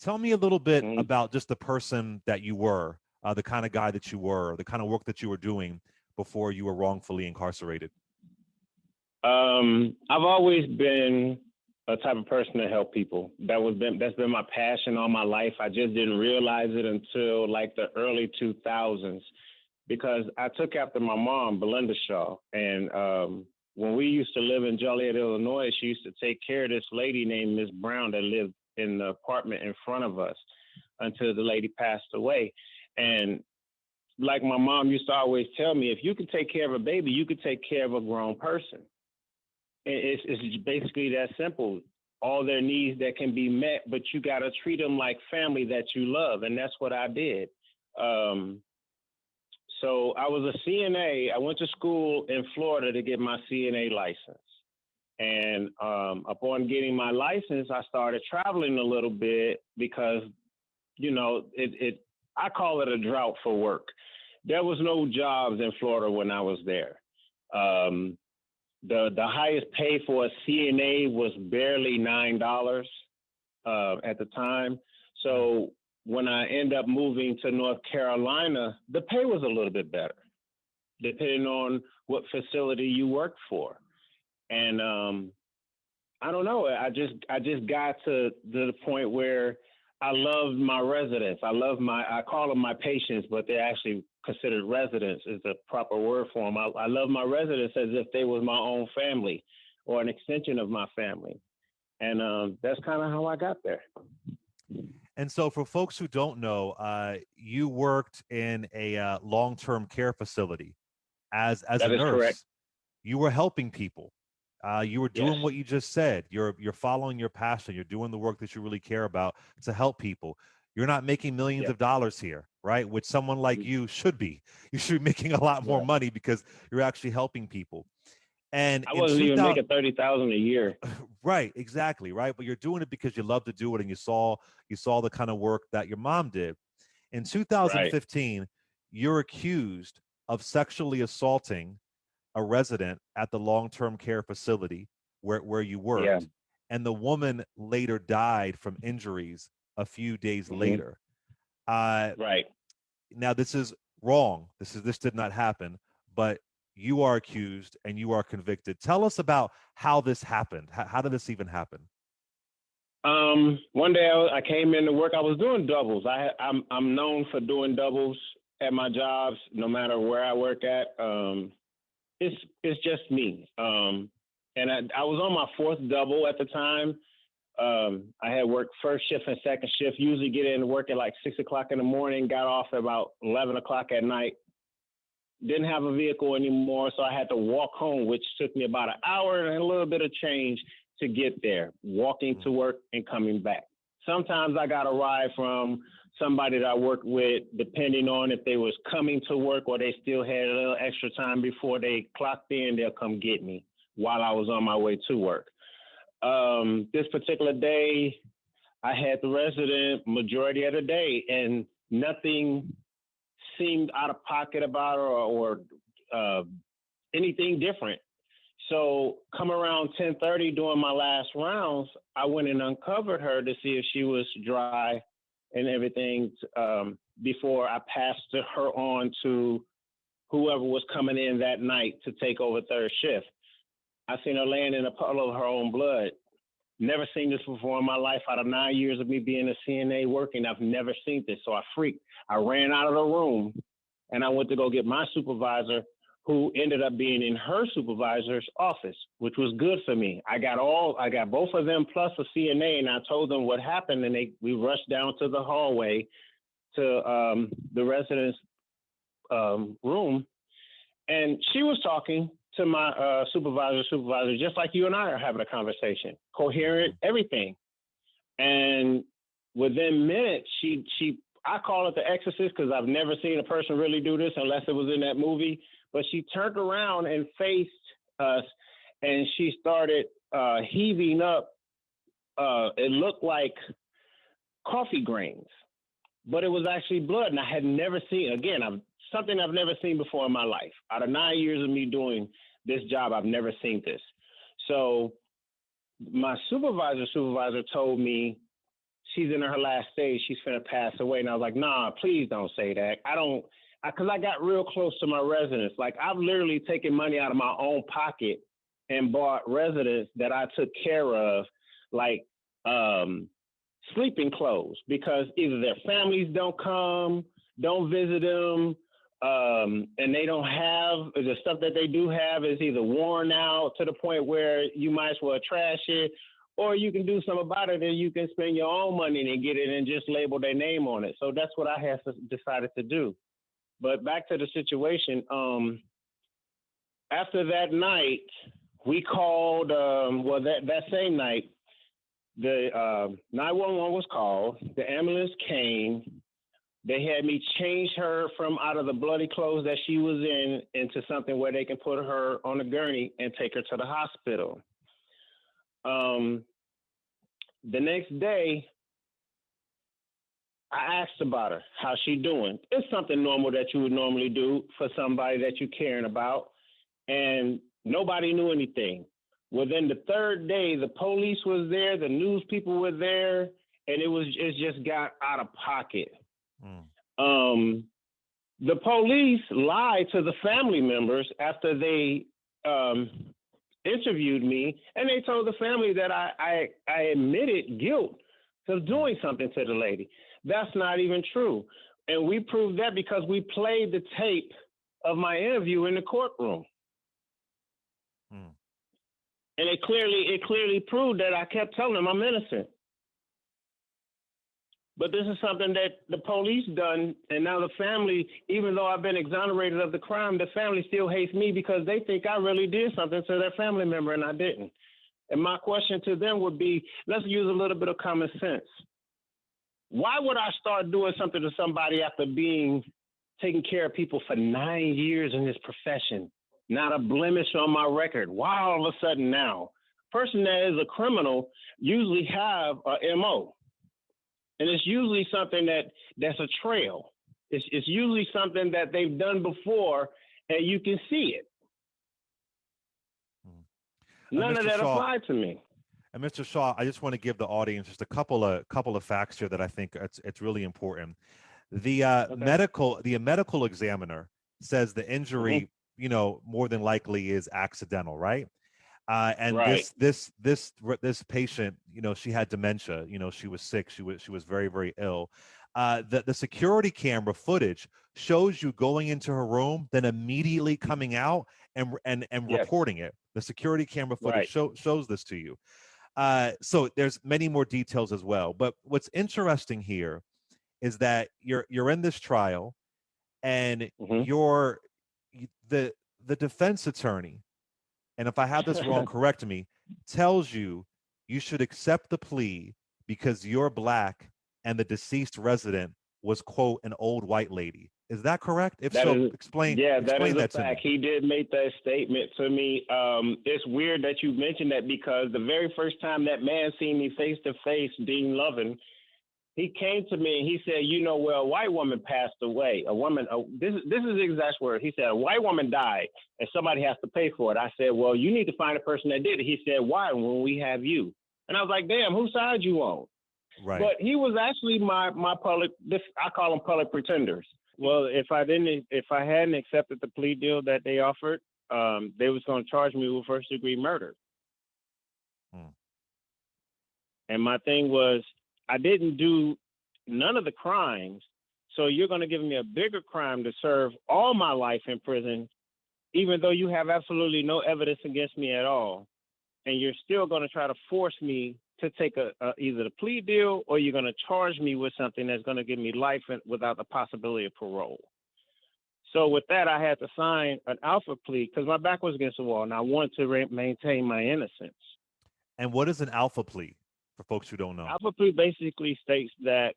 Tell me a little bit Mm. about just the person that you were, the kind of guy that you were, the kind of work that you were doing before you were wrongfully incarcerated. I've always been a type of person to help people. That's been my passion all my life. I just didn't realize it until like the early 2000s because I took after my mom, Belinda Shaw, and when we used to live in Joliet, Illinois, she used to take care of this lady named Miss Brown that lived in the apartment in front of us until the lady passed away. And like my mom used to always tell me, if you could take care of a baby, you could take care of a grown person. It's basically that simple. All their needs that can be met, but you got to treat them like family that you love. And that's what I did. So I was a CNA. I went to school in Florida to get my CNA license. And upon getting my license, I started traveling a little bit because, you know, I call it a drought for work. There was no jobs in Florida when I was there. The highest pay for a CNA was barely $9 at the time. So when I ended up moving to North Carolina, the pay was a little bit better, depending on what facility you worked for. And I don't know. I just got to the point where I loved my residents. I call them my patients, but they're actually considered residents is the proper word for them. I love my residents as if they was my own family or an extension of my family. And that's kind of how I got there. And so for folks who don't know, you worked in a long-term care facility as That a is correct. nurse. You were helping people. You were Yes. doing what you just said. You're following your passion. You're doing the work that you really care about to help people. You're not making millions Yeah. of dollars here, right? Which someone like you should be. You should be making a lot more Right. money because you're actually helping people. And I in wasn't even 2000, making 30,000 a year. right, exactly, right. But you're doing it because you love to do it, and you saw the kind of work that your mom did. In Right. 2015, you're accused of sexually assaulting a resident at the long-term care facility where you Yeah. worked, and the woman later died from injuries a few days Hmm. later. Uh, Right. Now this is wrong. This did not happen, but you are accused and you are convicted. Tell us about how this happened. How did this even happen? One day I came into work. I was doing doubles. I'm known for doing doubles at my jobs, no matter where I work at. It's just me. And I was on my fourth double at the time. I had worked first shift and second shift. Usually get into work at like 6 o'clock in the morning. Got off at about 11 o'clock at night. Didn't have a vehicle anymore, so I had to walk home, which took me about an hour and a little bit of change to get there, walking to work and coming back. Sometimes I got a ride from somebody that I worked with, depending on if they was coming to work or they still had a little extra time before they clocked in, they'll come get me while I was on my way to work. This particular day, I had the resident majority of the day, and nothing seemed out of pocket about her or anything different. So come around 10:30 during my last rounds, I went and uncovered her to see if she was dry and everything before I passed her on to whoever was coming in that night to take over third shift. I seen her laying in a puddle of her own blood. Never seen this before in my life. Out of 9 years of me being a CNA working, I've never seen this. So I freaked. I ran out of the room and I went to go get my supervisor, who ended up being in her supervisor's office, which was good for me. I got both of them plus a CNA, and I told them what happened, and we rushed down to the hallway to the resident's room, and she was talking to my supervisor, just like you and I are having a conversation, coherent, everything. And within minutes, I call it the Exorcist because I've never seen a person really do this unless it was in that movie. But she turned around and faced us, and she started heaving up. It looked like coffee grains, but it was actually blood. And I had never seen, again, something I've never seen before in my life. Out of 9 years of me doing this job, I've never seen this. So my supervisor told me she's in her last stage. She's finna pass away. And I was like, nah, please don't say that. Because I got real close to my residents. Like, I've literally taken money out of my own pocket and bought residents that I took care of, like sleeping clothes, because either their families don't visit them, and they don't have the stuff that they do have is either worn out to the point where you might as well trash it, or you can do something about it and you can spend your own money and get it and just label their name on it. So that's what I have decided to do. But back to the situation. After that night, we called. That same night, the 911 was called. The ambulance came. They had me change her from out of the bloody clothes that she was in into something where they can put her on a gurney and take her to the hospital. The next day, I asked about her, how she doing. It's something normal that you would normally do for somebody that you're caring about, and nobody knew anything. Within the third day, the police was there, the news people were there, and it just got out of pocket. The police lied to the family members after they interviewed me, and they told the family that I admitted guilt of doing something to the lady. That's not even true. And we proved that because we played the tape of my interview in the courtroom. And it clearly proved that I kept telling them I'm innocent. But this is something that the police done, and now the family, even though I've been exonerated of the crime, the family still hates me because they think I really did something to their family member, and I didn't. And my question to them would be, let's use a little bit of common sense. Why would I start doing something to somebody after being taking care of people for 9 years in this profession? Not a blemish on my record. Why all of a sudden now? A person that is a criminal usually have a MO. And it's usually something that's a trail. It's usually something that they've done before, and you can see it. None of that applied to me. And Mr. Shaw, I just want to give the audience just a couple of facts here that I think it's really important. The medical examiner says the injury, more than likely is accidental, right? And right. this patient, she had dementia. She was sick. She was very, very ill. The security camera footage shows you going into her room, then immediately coming out and Yes. reporting it. The security camera footage Right. shows this to you. So there's many more details as well. But what's interesting here is that you're in this trial, and the defense attorney, and if I have this wrong, correct me, tells you should accept the plea because you're black and the deceased resident was, quote, an old white lady. Is that correct? If explain that is a to fact. me. He did make that statement to me. It's weird that you mentioned that because the very first time that man seen me face to face, Dean Lovin, he came to me and he said, a white woman passed away. A woman, this is the exact word. He said, a white woman died and somebody has to pay for it. I said, well, you need to find a person that did it. He said, why, when we have you? And I was like, damn, whose side you on? Right. But he was actually my public, I call them public pretenders. Well, if I hadn't accepted the plea deal that they offered, they was going to charge me with first degree murder. And my thing was, I didn't do none of the crimes, so you're going to give me a bigger crime to serve all my life in prison, even though you have absolutely no evidence against me at all, and you're still going to try to force me to take either the plea deal, or you're going to charge me with something that's going to give me life without the possibility of parole. So with that, I had to sign an alpha plea because my back was against the wall, and I wanted to maintain my innocence. And what is an alpha plea? For folks who don't know, alpha plea basically states that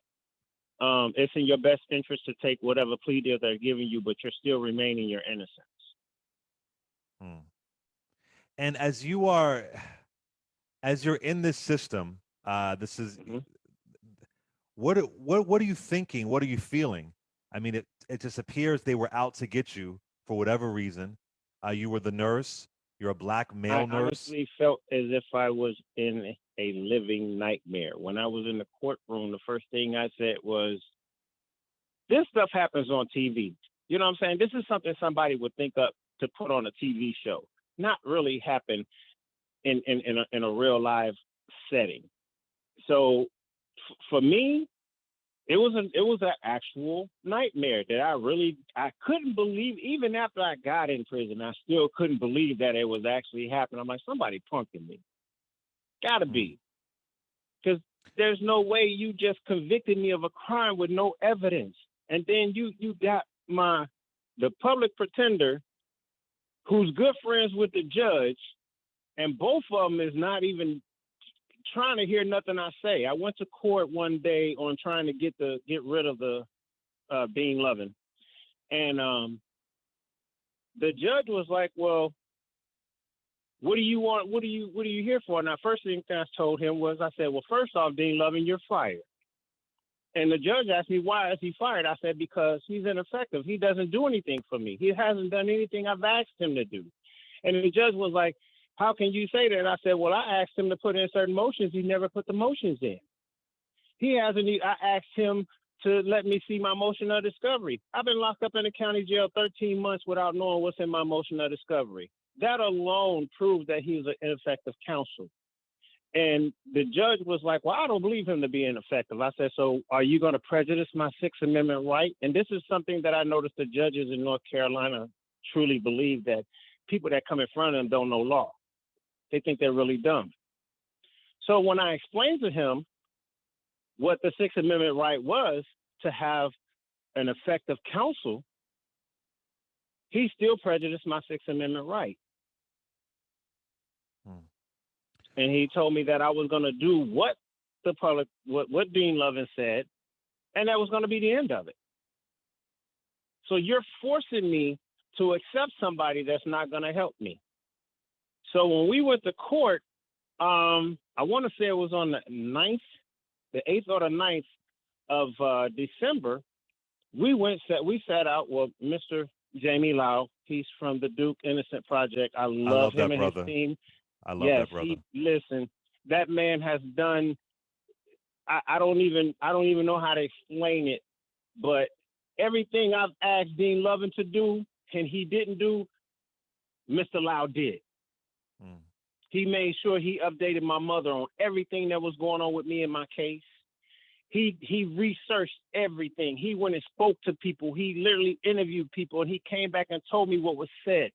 it's in your best interest to take whatever plea deal they're giving you, but you're still remaining your innocence. And as you're in this system, this is what are you thinking? What are you feeling? I mean, it just appears they were out to get you for whatever reason. You were the nurse. You're a black male nurse. I honestly felt as if I was in a living nightmare. When I was in the courtroom, the first thing I said was, this stuff happens on TV. You know what I'm saying? This is something somebody would think up to put on a TV show, not really happen in a real live setting. So for me, it was an actual nightmare that I couldn't believe. Even after I got in prison, I still couldn't believe that it was actually happening. I'm like, somebody punking me. Gotta be. Because there's no way you just convicted me of a crime with no evidence. And then you got the public pretender who's good friends with the judge, and both of them is not even trying to hear nothing I say. I went to court one day on trying to get rid of the Dean Loving, and the judge was like, "Well, what do you want? What are you here for?" Now, first thing I told him was, I said, "Well, first off, Dean Loving, you're fired." And the judge asked me, "Why is he fired?" I said, "Because he's ineffective. He doesn't do anything for me. He hasn't done anything I've asked him to do." And the judge was like, "How can you say that?" And I said, "Well, I asked him to put in certain motions. He never put the motions in. I asked him to let me see my motion of discovery. I've been locked up in the county jail 13 months without knowing what's in my motion of discovery. That alone proved that he was an ineffective counsel." And the judge was like, "Well, I don't believe him to be ineffective." I said, "So are you going to prejudice my Sixth Amendment right?" And this is something that I noticed the judges in North Carolina truly believe, that people that come in front of them don't know law. They think they're really dumb. So when I explained to him what the Sixth Amendment right was, to have an effective counsel, he still prejudiced my Sixth Amendment right. And he told me that I was going to do what Dean Loving said, and that was going to be the end of it. So you're forcing me to accept somebody that's not going to help me. So when we went to court, I want to say it was on the 8th or the 9th of December, we sat out with Mr. Jamie Lau. He's from the Duke Innocent Project. I love him and his team. I love that brother. Listen, that man has done, I don't even know how to explain it, but everything I've asked Dean Loving to do and he didn't do, Mr. Lau did. He made sure he updated my mother on everything that was going on with me in my case. He researched everything. He went and spoke to people. He literally interviewed people, and he came back and told me what was said.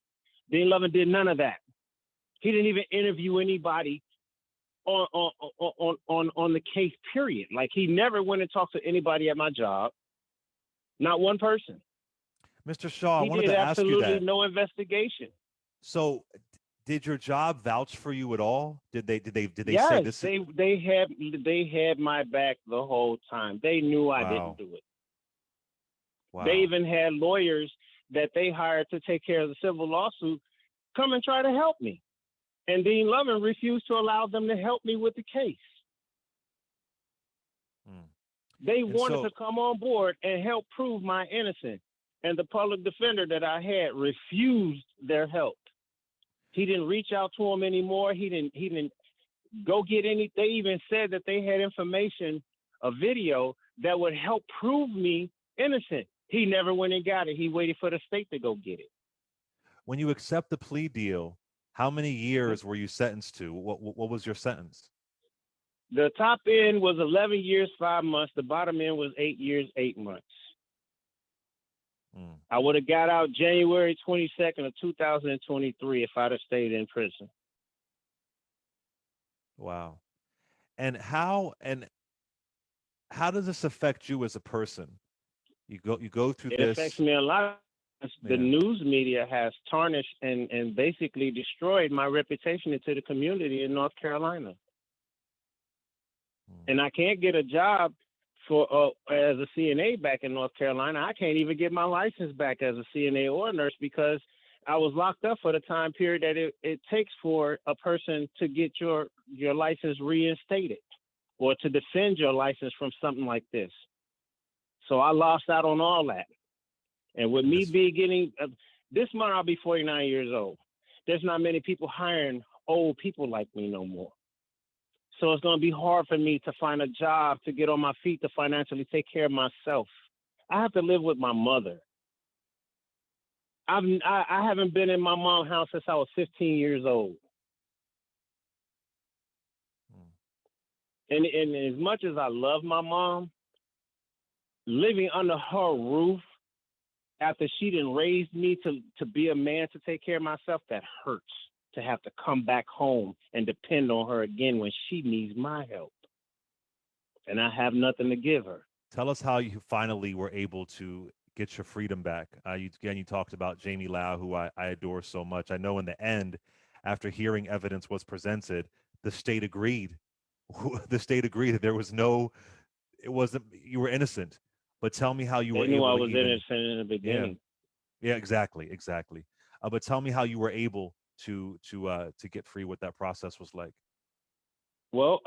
Dean Loving did none of that. He didn't even interview anybody on the case, period. Like, he never went and talked to anybody at my job. Not one person. Mr. Shaw, I wanted to ask you that. Absolutely no investigation. So, did your job vouch for you at all? Did they yes, say this? They had my back the whole time. They knew I didn't do it. Wow. They even had lawyers that they hired to take care of the civil lawsuit come and try to help me. And Dean Loving refused to allow them to help me with the case. They wanted to come on board and help prove my innocence. And the public defender that I had refused their help. He didn't reach out to him anymore. He didn't go get any. They even said that they had information, a video that would help prove me innocent. He never went and got it. He waited for the state to go get it. When you accept the plea deal, how many years were you sentenced to? What was your sentence? The top end was 11 years, 5 months. The bottom end was 8 years, 8 months. I would have got out January 22nd of 2023 if I'd have stayed in prison. Wow. And how does this affect you as a person? You go through this. It affects me a lot. The news media has tarnished and basically destroyed my reputation into the community in North Carolina. And I can't get a job for as a CNA back in North Carolina. I can't even get my license back as a CNA or a nurse because I was locked up for the time period that it takes for a person to get your license reinstated or to defend your license from something like this. So I lost out on all that. And with me this month, I'll be 49 years old. There's not many people hiring old people like me no more. So it's going to be hard for me to find a job to get on my feet to financially take care of myself. I have to live with my mother. I haven't been in my mom's house since I was 15 years old. Mm. And as much as I love my mom, living under her roof after she didn't raise me to be a man to take care of myself, that hurts to have to come back home and depend on her again when she needs my help. And I have nothing to give her. Tell us how you finally were able to get your freedom back. You talked about Jamie Lau, who I adore so much. I know in the end, after hearing evidence was presented, the state agreed. The state agreed that there was no, it wasn't, you were innocent. But tell me how you They were knew I able to was even, innocent in the yeah, beginning. yeah, exactly, exactly. But tell me how you were able to get free. What that process was like. Well,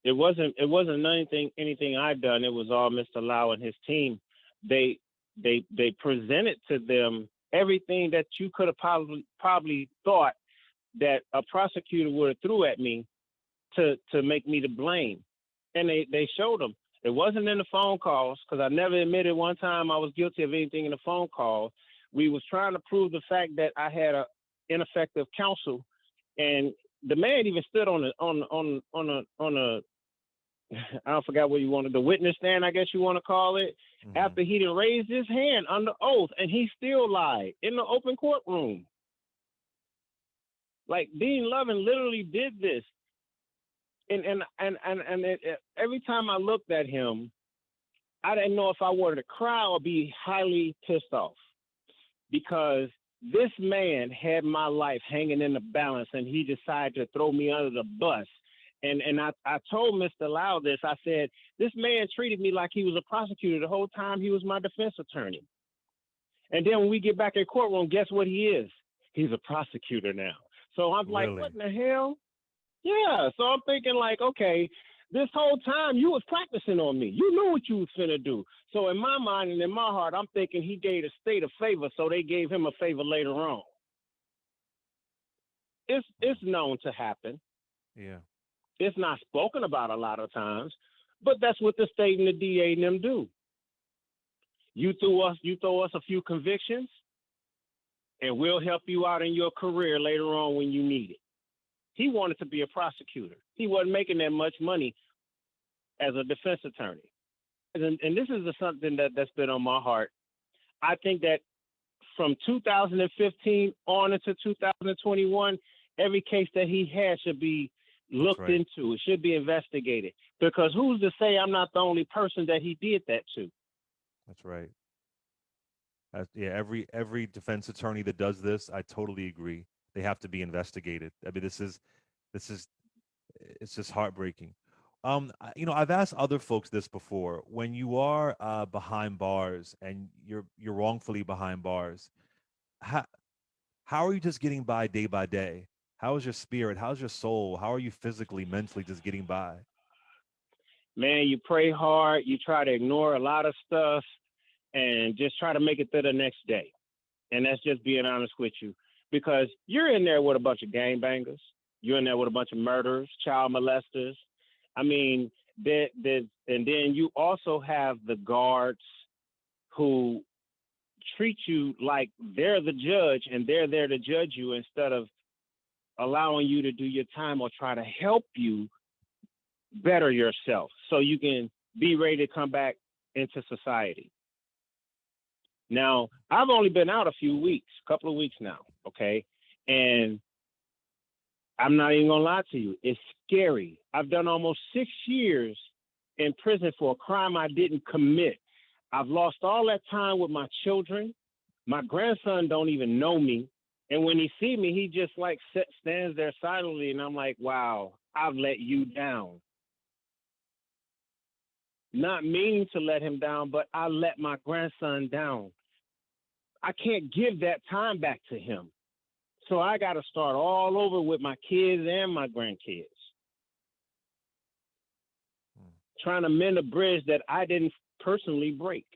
it wasn't anything I'd done. It was all Mr. Lau and his team. They they presented to them everything that you could have probably thought that a prosecutor would have threw at me to make me to blame, and they showed them. It wasn't in the phone calls because I never admitted one time I was guilty of anything in the phone call. We was trying to prove the fact that I had a ineffective counsel, and the man even stood on a I forgot what you wanted, the witness stand, I guess you want to call it, Mm-hmm. after he did raised his hand under oath, and he still lied in the open courtroom. Like Dean Lovin literally did this, every time I looked at him, I didn't know if I wanted to cry or be highly pissed off because this man had my life hanging in the balance, and he decided to throw me under the bus. And I told Mr. Lau this. I said, this man treated me like he was a prosecutor the whole time he was my defense attorney. And then when we get back in courtroom, guess what he is? He's a prosecutor now. So I'm like, what Really? in the hell? Yeah. So I'm thinking like, okay, this whole time you was practicing on me. You knew what you was finna do. So in my mind and in my heart, I'm thinking he gave the state a favor, so they gave him a favor later on. It's known to happen. Yeah. It's not spoken about a lot of times, but that's what the state and the DA and them do. You throw us a few convictions, and we'll help you out in your career later on when you need it. He wanted to be a prosecutor. He wasn't making that much money as a defense attorney. And this is something that's been on my heart. I think that from 2015 on into 2021, every case that he has should be That's looked right. into. It should be investigated. Because who's to say I'm not the only person that he did that to? That's right. Yeah, every defense attorney that does this, I totally agree. They have to be investigated. I mean, this is it's just heartbreaking. I've asked other folks this before. When you are behind bars and you're wrongfully behind bars, how how are you just getting by day? How is your spirit? How's your soul? How are you physically, mentally just getting by? Man, you pray hard, you try to ignore a lot of stuff, and just try to make it to the next day. And that's just being honest with you. Because you're in there with a bunch of gangbangers. You're in there with a bunch of murderers, child molesters. I mean, and then you also have the guards who treat you like they're the judge and they're there to judge you instead of allowing you to do your time or try to help you better yourself so you can be ready to come back into society. Now, I've only been out a few weeks, a couple of weeks now, okay? And I'm not even gonna lie to you, it's scary. I've done almost 6 years in prison for a crime I didn't commit. I've lost all that time with my children. My grandson don't even know me. And when he see me, he just like stands there silently, and I'm like, wow, I've let you down. Not meaning to let him down, but I let my grandson down. I can't give that time back to him. So I got to start all over with my kids and my grandkids, Hmm. trying to mend a bridge that I didn't personally break.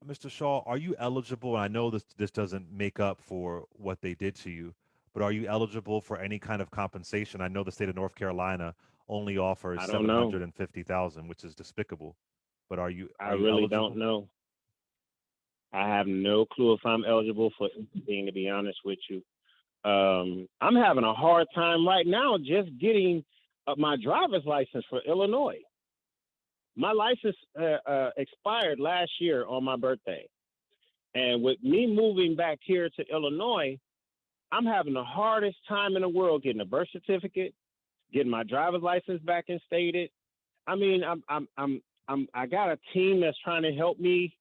Mr. Shaw, are you eligible? I know this doesn't make up for what they did to you, but are you eligible for any kind of compensation? I know the state of North Carolina only offers I don't know. 750,000, which is despicable. But are you I are you really eligible? don't know. I have no clue if I'm eligible for anything, to be honest with you. I'm having a hard time right now just getting my driver's license for Illinois. My license expired last year on my birthday. And with me moving back here to Illinois, I'm having the hardest time in the world getting a birth certificate, getting my driver's license back instated. I mean, I got a team that's trying to help me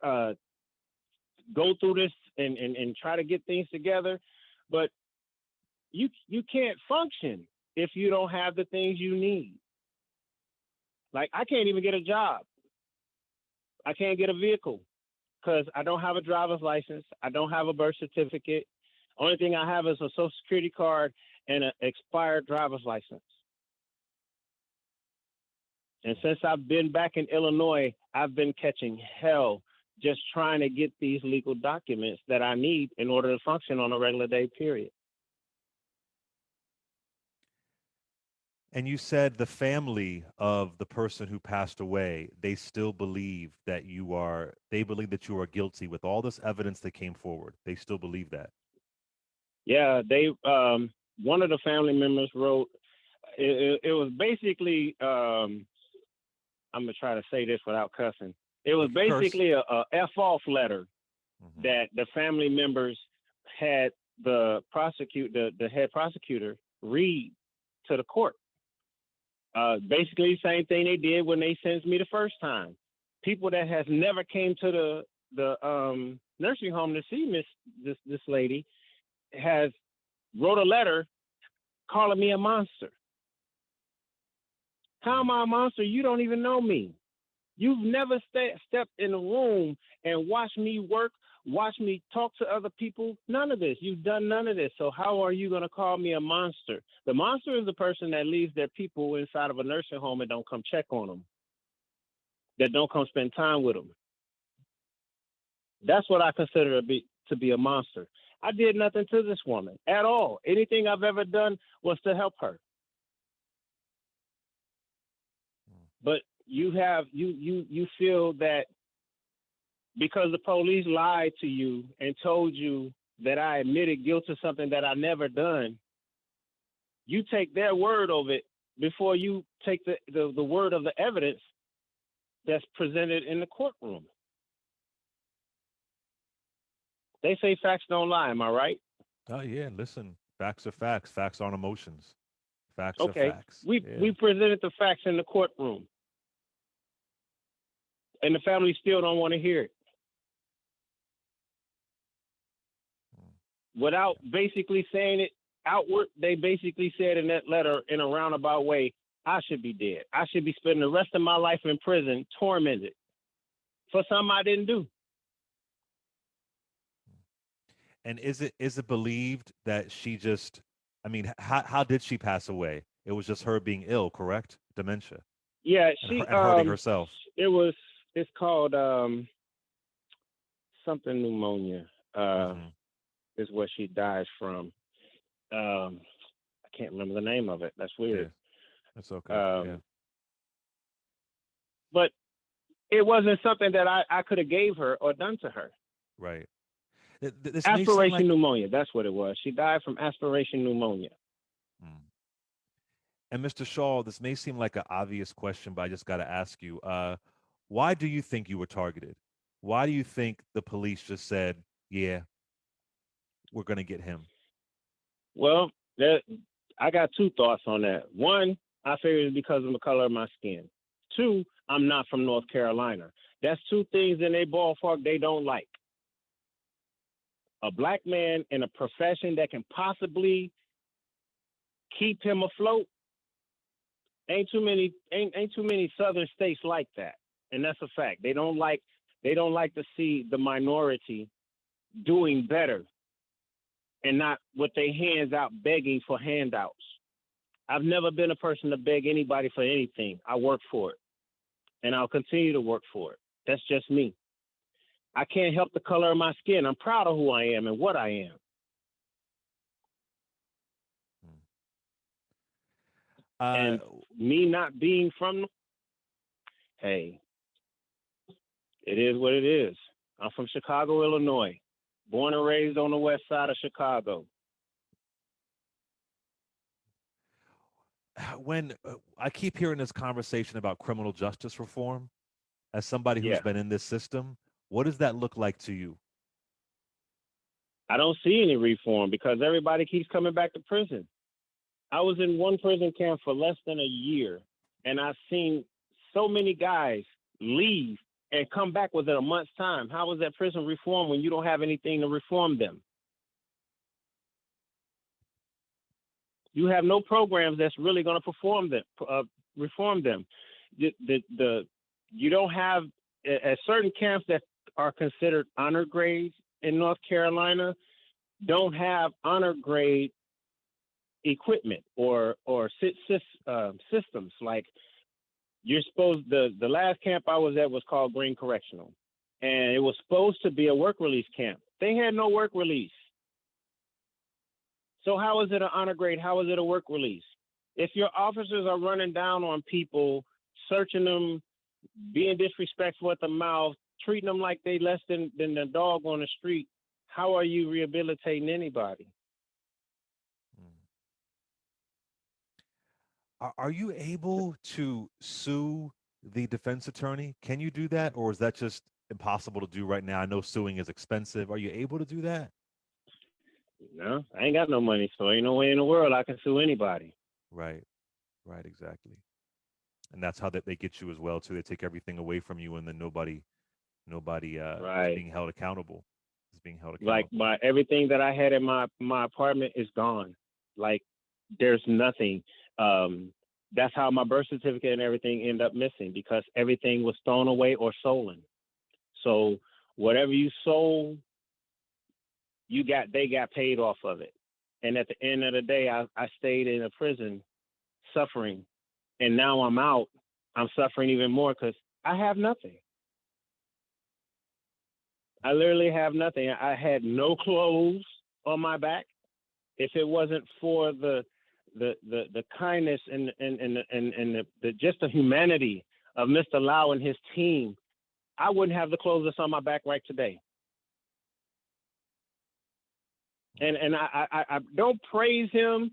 go through this and try to get things together, but you can't function if you don't have the things you need. Like, I can't even get a job. I can't get a vehicle because I don't have a driver's license. I don't have a birth certificate. Only thing I have is a Social Security card and an expired driver's license. And since I've been back in Illinois, I've been catching hell just trying to get these legal documents that I need in order to function on a regular day period. And you said the family of the person who passed away, they still believe that they believe that you are guilty with all this evidence that came forward. They still believe that. Yeah, one of the family members wrote, it was basically, I'm going to try to say this without cussing. It was basically a F-off letter that the family members had the head prosecutor read to the court. Basically, same thing they did when they sentenced me the first time. People that has never came to the nursing home to see this lady has wrote a letter calling me a monster. How am I a monster? You don't even know me. You've never stepped in a room and watched me work, watched me talk to other people. None of this. You've done none of this. So how are you going to call me a monster? The monster is the person that leaves their people inside of a nursing home and don't come check on them, that don't come spend time with them. That's what I consider to be a monster. I did nothing to this woman at all. Anything I've ever done was to help her. But you feel that because the police lied to you and told you that I admitted guilt to something that I never done, you take their word of it before you take the word of the evidence that's presented in the courtroom. They say facts don't lie. Am I right? Oh yeah, listen, facts are facts. Facts aren't emotions. Facts are Okay. facts. We presented the facts in the courtroom, and the family still don't want to hear it. Without basically saying it outward, they basically said in that letter in a roundabout way, I should be dead. I should be spending the rest of my life in prison, tormented for something I didn't do. And is it believed that she just, I mean, how did she pass away? It was just her being ill, correct? Dementia. Yeah, and hurting herself. It's called something pneumonia. Is what she dies from. I can't remember the name of it. That's weird. Yeah, that's okay. But it wasn't something that I could have gave her or done to her. Right. This aspiration pneumonia. That's what it was. She died from aspiration pneumonia. And Mr. Shaw, this may seem like an obvious question, but I just got to ask you, why do you think you were targeted? Why do you think the police just said, yeah, we're going to get him? Well, I got two thoughts on that. One, I figure it's because of the color of my skin. Two, I'm not from North Carolina. That's two things in a ballpark they don't like. A black man in a profession that can possibly keep him afloat. Ain't too many southern states like that. And that's a fact. They don't like to see the minority doing better and not with their hands out begging for handouts. I've never been a person to beg anybody for anything. I work for it, and I'll continue to work for it. That's just me. I can't help the color of my skin. I'm proud of who I am and what I am. Uh, And me not being from, hey, it is what it is. I'm from Chicago, Illinois, born and raised on the west side of Chicago. when I keep hearing this conversation about criminal justice reform, as somebody who's Yeah, been in this system, what does that look like to you? I don't see any reform because everybody keeps coming back to prison. I was in one prison camp for less than a year, and I've seen so many guys leave and come back within a month's time. How is that prison reform when you don't have anything to reform them? You have no programs that's really going to reform them. The you don't have at certain camps that are considered honor grades in North Carolina don't have honor grade equipment or systems. Like you're supposed the last camp I was at was called Green Correctional, and it was supposed to be a work release camp. They had no work release. So how is it an honor grade? How is it a work release? If your officers are running down on people, searching them, being disrespectful at the mouth, treating them like they less than the dog on the street, how are you rehabilitating anybody? Are you able to sue the defense attorney? Can you do that, or is that just impossible to do right now? I know suing is expensive. Are you able to do that? No, I ain't got no money, so ain't no way in the world I can sue anybody. Right, right, exactly. And that's how that they get you as well too. They take everything away from you, and then nobody is Right. being held accountable. Is being held Like accountable. my everything that I had in my apartment is gone. Like there's nothing. That's how my birth certificate and everything end up missing because everything was thrown away or stolen. So whatever you sold, they got paid off of it. And at the end of the day, I stayed in a prison suffering, and now I'm out. I'm suffering even more because I have nothing. I literally have nothing. I had no clothes on my back. If it wasn't for the kindness and the just the humanity of Mr. Lau and his team, I wouldn't have the clothes that's on my back right today. And I don't praise him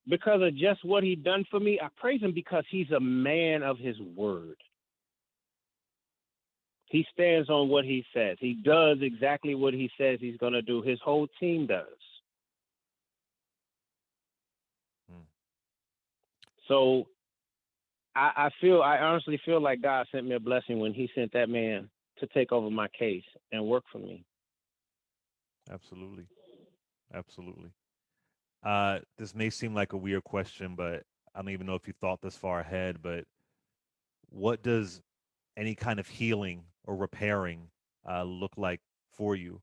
because of just what he done for me. I praise him because he's a man of his word. He stands on what he says. He does exactly what he says he's going to do. His whole team does. Hmm. So I honestly feel like God sent me a blessing when he sent that man to take over my case and work for me. Absolutely, absolutely. This may seem like a weird question, but I don't even know if you thought this far ahead. But what does any kind of healing or repairing look like for you?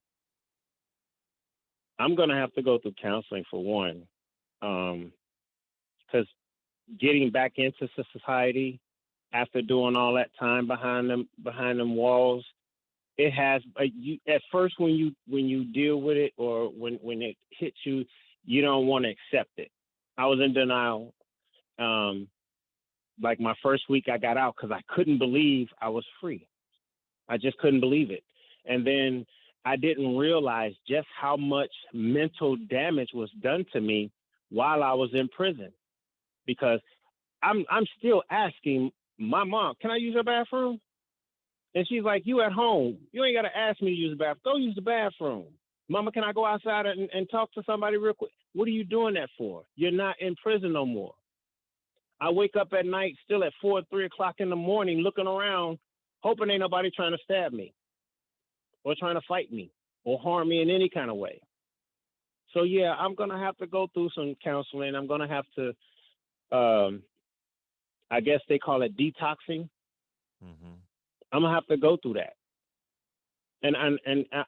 I'm going to have to go through counseling for one, because getting back into society after doing all that time behind them walls, it has you at first when you deal with it or when it hits you, you don't want to accept it. I was in denial. Um, like my first week I got out because I couldn't believe I was free. I just couldn't believe it. And then I didn't realize just how much mental damage was done to me while I was in prison because I'm still asking my mom, can I use your bathroom? And she's like, you at home. You ain't got to ask me to use the bathroom. Go use the bathroom. Mama, can I go outside and talk to somebody real quick? What are you doing that for? You're not in prison no more. I wake up at night still at 4, 3 o'clock in the morning looking around, hoping ain't nobody trying to stab me or trying to fight me or harm me in any kind of way. So, yeah, I'm going to have to go through some counseling. I'm going to have to, I guess they call it detoxing. Mm-hmm. I'm going to have to go through that. And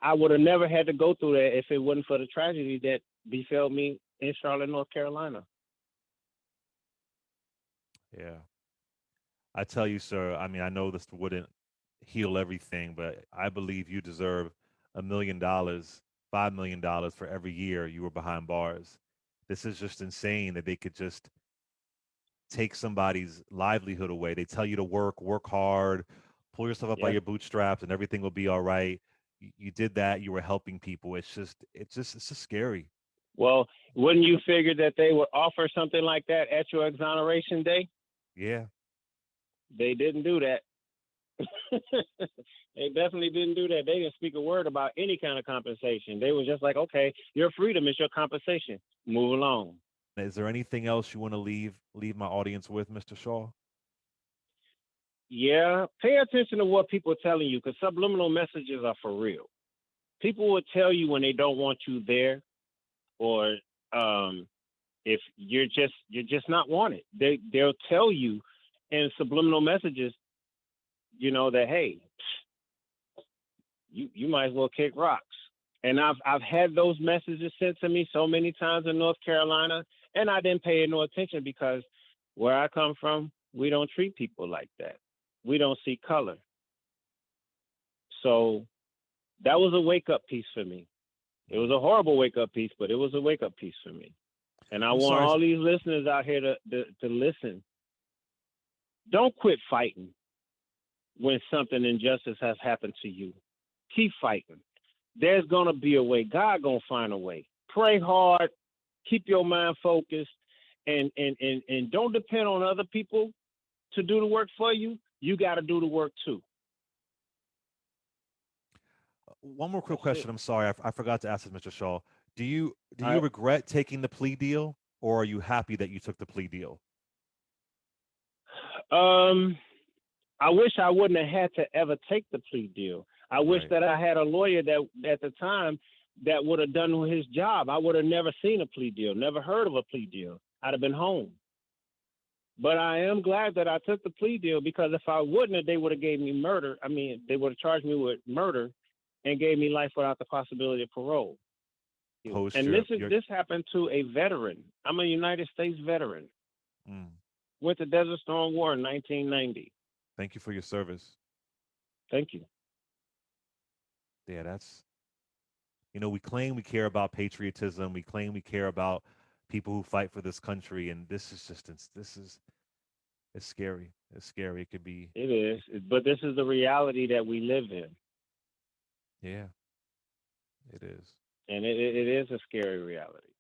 I would have never had to go through that if it wasn't for the tragedy that befell me in Charlotte, North Carolina. Yeah. I tell you, sir, I mean, I know this wouldn't heal everything, but I believe you deserve $1 million, $5 million for every year you were behind bars. This is just insane that they could just take somebody's livelihood away. They tell you to work hard, pull yourself up by your bootstraps, and everything will be all right. You did that. You were helping people. It's just scary. Well, wouldn't you figure that they would offer something like that at your exoneration day? Yeah. They didn't do that. They definitely didn't do that. They didn't speak a word about any kind of compensation. They were just like, okay, your freedom is your compensation. Move along. Is there anything else you want to leave my audience with, Mr. Shaw? Yeah, pay attention to what people are telling you because subliminal messages are for real. People will tell you when they don't want you there, or if you're just not wanted. They'll tell you in subliminal messages, that hey, you might as well kick rocks. And I've had those messages sent to me so many times in North Carolina, and I didn't pay no attention because where I come from, we don't treat people like that. We don't see color. So that was a wake up piece for me. It was a horrible wake up piece, but it was a wake up piece for me. And I I'm want sorry. all these listeners out here to listen. Don't quit fighting when something injustice has happened to you. Keep fighting. There's gonna be a way. God gonna find a way. Pray hard. Keep your mind focused, and don't depend on other people to do the work for you. You got to do the work too. One more quick That's question. it. I'm sorry, I forgot to ask this, Mr. Shaw. Do you All regret taking the plea deal, or are you happy that you took the plea deal? right. I wish I wouldn't have had to ever take the plea deal. I wish Right. that I had a lawyer that at the time that would have done his job. I would have never seen a plea deal, never heard of a plea deal. I'd have been home. But I am glad that I took the plea deal because if I wouldn't have, they would have gave me murder. I mean, they would have charged me with murder and gave me life without the possibility of parole. Post And your your. this happened to a veteran. I'm a United States veteran. Mm, Went to Desert Storm War in 1990. thank you for your service. Thank you. Yeah, that's we claim we care about patriotism. We claim we care about people who fight for this country, and this is just this is it's scary. It's scary. It could be. It is, but this is the reality that we live in, Yeah, it is. and it is a scary reality.